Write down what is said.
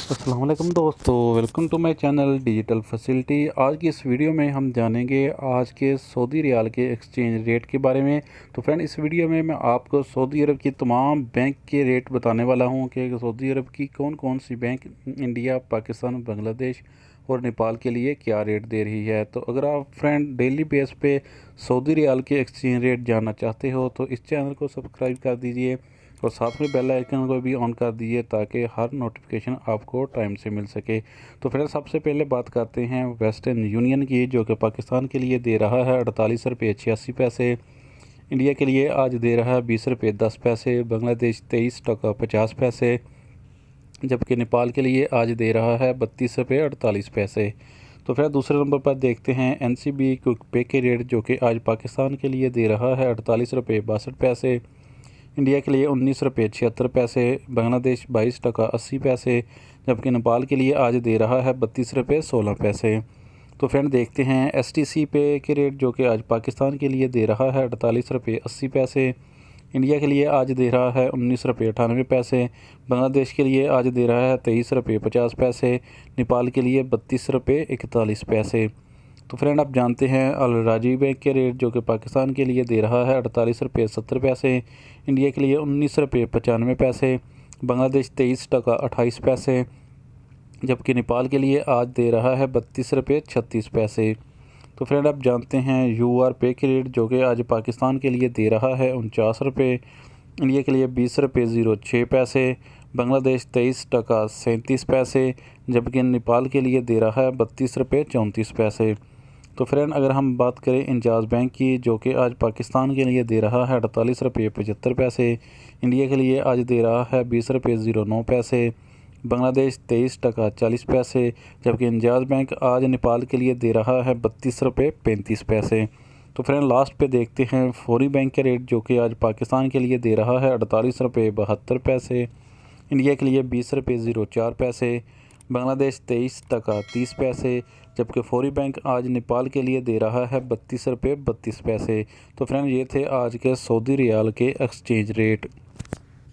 अस्सलाम वालेकुम दोस्तों, welcome to my channel Digital Facility. आज की इस वीडियो में हम जानेंगे आज के सऊदी रियाल के एक्सचेंज रेट के बारे में। तो फ्रेंड, इस वीडियो में मैं आपको सऊदी अरब की तमाम बैंक के रेट बताने वाला हूं कि सऊदी अरब की कौन कौन सी बैंक इंडिया, पाकिस्तान, बांग्लादेश और नेपाल के लिए क्या रेट दे रही है। तो अगर आप फ्रेंड डेली बेस पे सऊदी रियाल के एक्सचेंज रेट जानना चाहते हो तो इस चैनल को सब्सक्राइब कर दीजिए और साथ में बेल आइकन को भी ऑन कर दीजिए ताकि हर नोटिफिकेशन आपको टाइम से मिल सके। तो फिर सबसे पहले बात करते हैं वेस्टर्न यूनियन की, जो कि पाकिस्तान के लिए दे रहा है 48 रुपये 86 पैसे। इंडिया के लिए आज दे रहा है 20 रुपये 10 पैसे। बांग्लादेश 23 टका 50 पैसे, जबकि नेपाल के लिए आज दे रहा है 32 रुपये 48 पैसे। तो फिर दूसरे नंबर पर देखते हैं NCB क्विक पे के रेट, जो कि आज पाकिस्तान के लिए दे रहा है 48 रुपये 62 पैसे। इंडिया के लिए 19 रुपये 76 पैसे। बांग्लादेश 22 टका 80 पैसे, जबकि नेपाल के लिए आज दे रहा है 32 रुपये 16 पैसे। तो फ्रेंड देखते हैं STC पे के रेट, जो कि आज पाकिस्तान के लिए दे रहा है 48 रुपये 80 पैसे। इंडिया के लिए आज दे रहा है 19 रुपये 98 पैसे। बांग्लादेश के लिए आज दे रहा है 23 रुपये 50 पैसे। नेपाल के लिए 32 रुपये 41 पैसे। तो फ्रेंड, आप जानते हैं अल राजी बैंक के रेट, जो कि पाकिस्तान के लिए दे रहा है 48 रुपये 70 पैसे। इंडिया के लिए 19 रुपये 95 पैसे। बांग्लादेश 23 टका 28 पैसे, जबकि नेपाल के लिए आज दे रहा है 32 रुपये 36 पैसे। तो फ्रेंड, आप जानते हैं UR पे के रेट, जो कि आज पाकिस्तान के लिए दे रहा है 49 रुपये। इंडिया के लिए 20 रुपये 06 पैसे। बांग्लादेश 23 टका 37 पैसे, जबकि नेपाल के लिए दे रहा है 32 रुपये 34 पैसे। तो फ्रेंड, अगर हम बात करें इंजाज़ बैंक की, जो कि आज पाकिस्तान के लिए दे रहा है 48 रुपये 75 पैसे। इंडिया के लिए आज दे रहा है 20 रुपये 09 पैसे। बांग्लादेश 23 टका 40 पैसे, जबकि इंजाज़ बैंक आज नेपाल के लिए दे रहा है 32 रुपये 35 पैसे। तो फ्रेंड, लास्ट पे देखते हैं फौरी बैंक के रेट, जो कि आज पाकिस्तान के लिए दे रहा है 48 रुपये 72 पैसे। इंडिया के लिए 20 रुपये 04 पैसे। बांग्लादेश 23 टका 30 पैसे, जबकि फौरी बैंक आज नेपाल के लिए दे रहा है 32 रुपये 32 पैसे। तो फ्रेंड, ये थे आज के सऊदी रियाल के एक्सचेंज रेट।